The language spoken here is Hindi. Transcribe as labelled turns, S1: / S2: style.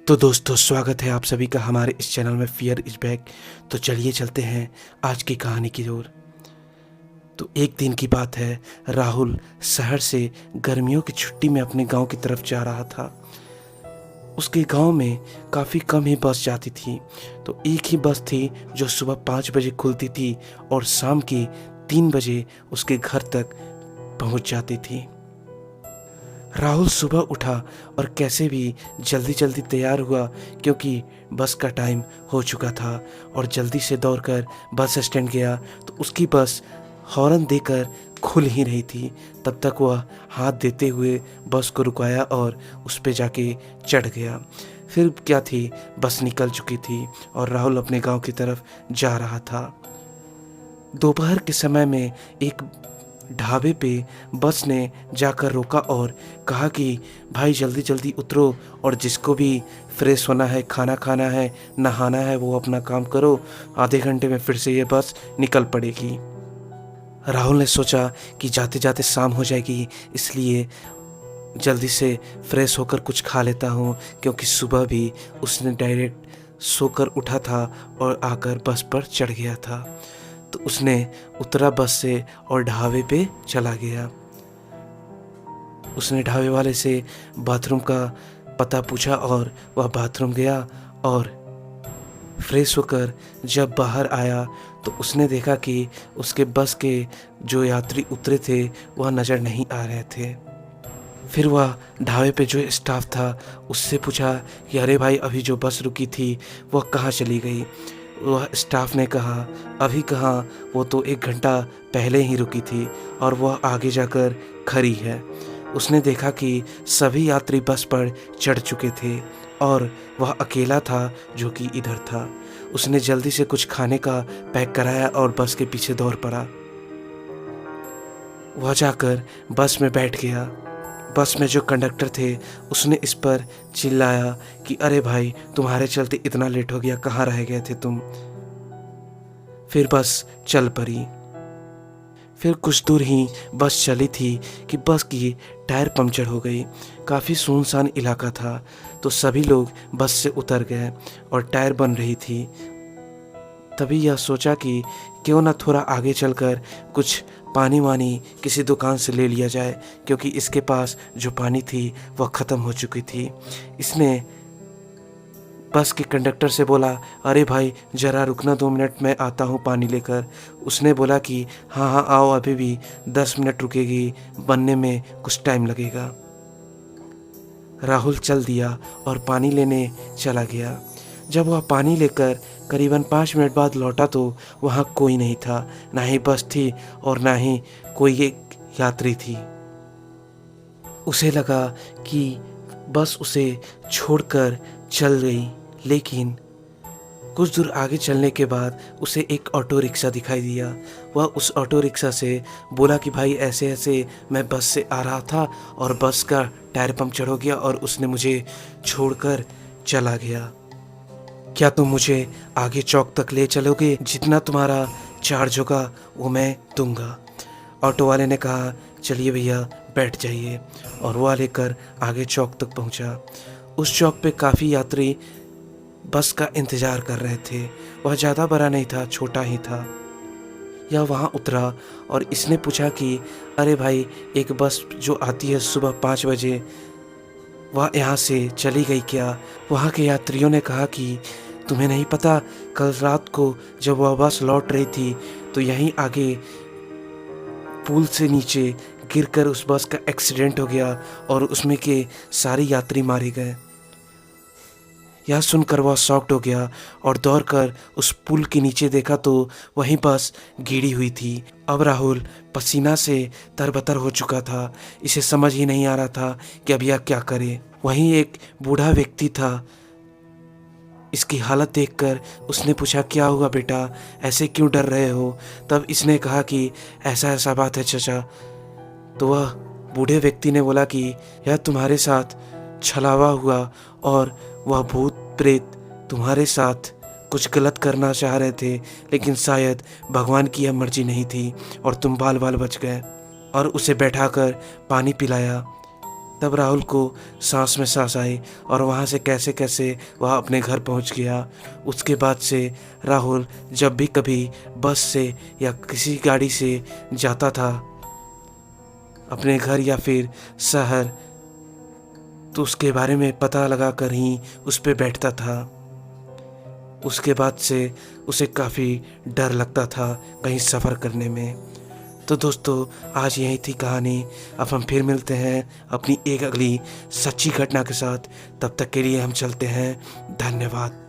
S1: तो दोस्तों, स्वागत है आप सभी का हमारे इस चैनल में फियर इज बैक। तो चलिए चलते हैं आज की कहानी की ओर। तो एक दिन की बात है, राहुल शहर से गर्मियों की छुट्टी में अपने गांव की तरफ जा रहा था। उसके गांव में काफ़ी कम ही बस जाती थी। तो एक ही बस थी जो सुबह 5 बजे खुलती थी और शाम के 3 बजे उसके घर तक पहुंच जाती थी। राहुल सुबह उठा और कैसे भी जल्दी जल्दी तैयार हुआ, क्योंकि बस का टाइम हो चुका था। और जल्दी से दौड़कर बस स्टैंड गया तो उसकी बस हॉर्न देकर खुल ही रही थी। तब तक वह हाथ देते हुए बस को रुकाया और उस पे जाके चढ़ गया। फिर क्या थी, बस निकल चुकी थी और राहुल अपने गांव की तरफ जा रहा था। दोपहर के समय में एक ढाबे पे बस ने जाकर रोका और कहा कि भाई जल्दी जल्दी उतरो और जिसको भी फ्रेश होना है, खाना खाना है, नहाना है, वो अपना काम करो। आधे घंटे में फिर से ये बस निकल पड़ेगी। राहुल ने सोचा कि जाते जाते शाम हो जाएगी, इसलिए जल्दी से फ्रेश होकर कुछ खा लेता हूँ, क्योंकि सुबह भी उसने डायरेक्ट सोकर उठा था और आकर बस पर चढ़ गया था। तो उसने उतरा बस से और ढाबे पे चला गया। उसने ढाबे वाले से बाथरूम का पता पूछा और वह बाथरूम गया और फ्रेश होकर जब बाहर आया तो उसने देखा कि उसके बस के जो यात्री उतरे थे वह नज़र नहीं आ रहे थे। फिर वह ढाबे पे जो स्टाफ था उससे पूछा कि अरे भाई, अभी जो बस रुकी थी वह कहाँ चली गई। वह स्टाफ ने कहा, अभी कहाँ, वो तो 1 घंटा पहले ही रुकी थी और वह आगे जाकर खड़ी है। उसने देखा कि सभी यात्री बस पर चढ़ चुके थे और वह अकेला था जो कि इधर था। उसने जल्दी से कुछ खाने का पैक कराया और बस के पीछे दौड़ पड़ा। वह जाकर बस में बैठ गया। बस में जो कंडक्टर थे उसने इस पर चिल्लाया कि अरे भाई, तुम्हारे चलते इतना लेट हो गया, कहाँ रह गए थे तुम। फिर बस चल पड़ी। फिर कुछ दूर ही बस चली थी कि बस की टायर पंक्चर हो गई। काफ़ी सुनसान इलाका था तो सभी लोग बस से उतर गए और टायर बन रही थी। तभी यह सोचा कि क्यों ना थोड़ा आगे चलकर कुछ पानी वानी किसी दुकान से ले लिया जाए, क्योंकि इसके पास जो पानी थी वह ख़त्म हो चुकी थी। इसने बस के कंडक्टर से बोला, अरे भाई ज़रा रुकना 2 मिनट, मैं आता हूँ पानी लेकर। उसने बोला कि हाँ हाँ आओ, अभी भी 10 मिनट रुकेगी, बनने में कुछ टाइम लगेगा। राहुल चल दिया और पानी लेने चला गया। जब वह पानी लेकर करीबन 5 मिनट बाद लौटा तो वहाँ कोई नहीं था, ना ही बस थी और ना ही कोई एक यात्री थी। उसे लगा कि बस उसे छोड़कर चल गई, लेकिन कुछ दूर आगे चलने के बाद उसे एक ऑटो रिक्शा दिखाई दिया। वह उस ऑटो रिक्शा से बोला कि भाई ऐसे ऐसे मैं बस से आ रहा था और बस का टायर पंक्चर हो गया और उसने मुझे छोड़कर चला गया। क्या तुम मुझे आगे चौक तक ले चलोगे? जितना तुम्हारा चार्ज होगा वो मैं दूंगा। ऑटो वाले ने कहा, चलिए भैया बैठ जाइए, और वह लेकर आगे चौक तक पहुंचा। उस चौक पे काफ़ी यात्री बस का इंतज़ार कर रहे थे। वह ज़्यादा बड़ा नहीं था, छोटा ही था। यह वहाँ उतरा और इसने पूछा कि अरे भाई, एक बस जो आती है सुबह 5 बजे, वह यहाँ से चली गई क्या? वहाँ के यात्रियों ने कहा कि तुम्हें नहीं पता, कल रात को जब वह बस लौट रही थी तो यहीं आगे पुल से नीचे गिरकर उस बस का एक्सीडेंट हो गया और उसमें के सारे यात्री मारे गए। यह सुनकर वह शॉक्ड हो गया और दौड़कर उस पुल के नीचे देखा तो वहीं बस गिरी हुई थी। अब राहुल पसीना से तरबतर हो चुका था। इसे समझ ही नहीं आ रहा था कि अब यह क्या करे। वहीं एक बूढ़ा व्यक्ति था। इसकी हालत देखकर उसने पूछा, क्या हुआ बेटा, ऐसे क्यों डर रहे हो? तब इसने कहा कि ऐसा ऐसा बात है चाचा। तो वह बूढ़े व्यक्ति ने बोला कि यह तुम्हारे साथ छलावा हुआ और वह भूत प्रेत तुम्हारे साथ कुछ गलत करना चाह रहे थे, लेकिन शायद भगवान की यह मर्जी नहीं थी और तुम बाल बाल बच गए। और उसे बैठाकर पानी पिलाया। तब राहुल को सांस में सांस आई और वहाँ से कैसे कैसे वह अपने घर पहुँच गया। उसके बाद से राहुल जब भी कभी बस से या किसी गाड़ी से जाता था अपने घर या फिर शहर, तो उसके बारे में पता लगा कर ही उस पे बैठता था। उसके बाद से उसे काफ़ी डर लगता था कहीं सफ़र करने में। तो दोस्तों, आज यही थी कहानी। अब हम फिर मिलते हैं अपनी एक अगली सच्ची घटना के साथ। तब तक के लिए हम चलते हैं। धन्यवाद।